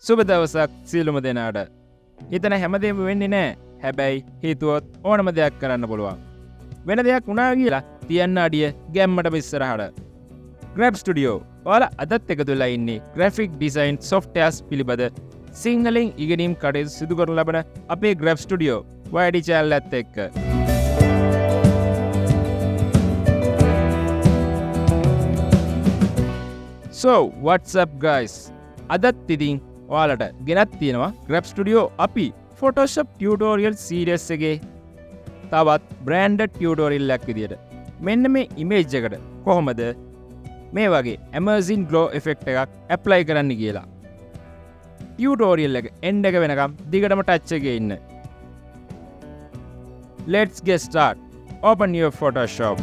සුබ දවසක් සියලුම දෙනාට. හිතන හැමදේම වෙන්නේ නැහැ. හැබැයි හේතුවත් ඕනම දෙයක් කරන්න පුළුවන්. වෙන දෙයක් වුණා කියලා තියන්න අඩිය ගැම්මට ඉස්සරහට. Grap Studio. ඔයාලා අදත් එකතු වෙලා ඉන්නේ graphic design softwares පිළිබඳ සිංහලෙන් ඉගෙනීම් කටයුතු සිදු කරන ලබන අපේ Grap Studio YD channel එකත් එක්ක. So, what's up guys? අදත් ඉතින් ඔයාලට ගෙනත් තියෙනවා Grap Studio අපි Photoshop tutorial series එකේ තවත් branded tutorial එකක් විදියට. මෙන්න මේ image එකට කොහොමද මේ වගේ amazing glow effect එකක් apply කරන්න කියලා. tutorial එක end එක වෙනකම් දිගටම touch එකේ ඉන්න. Let's get start. Open your Photoshop.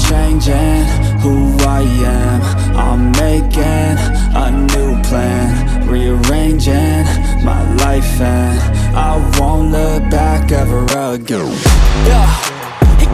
changing who I am. I'm making go. Yeah,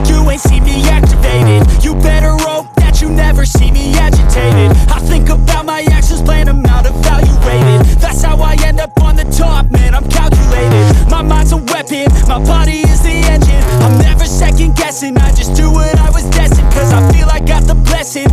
you ain't see me activated. You better hope that you never see me agitated. I think about my actions, plan them out, evaluated. That's how I end up on the top, man, I'm calculated. My mind's a weapon, my body is the engine. I'm never second guessing, I just do what I was destined. Cause I feel I got the blessing.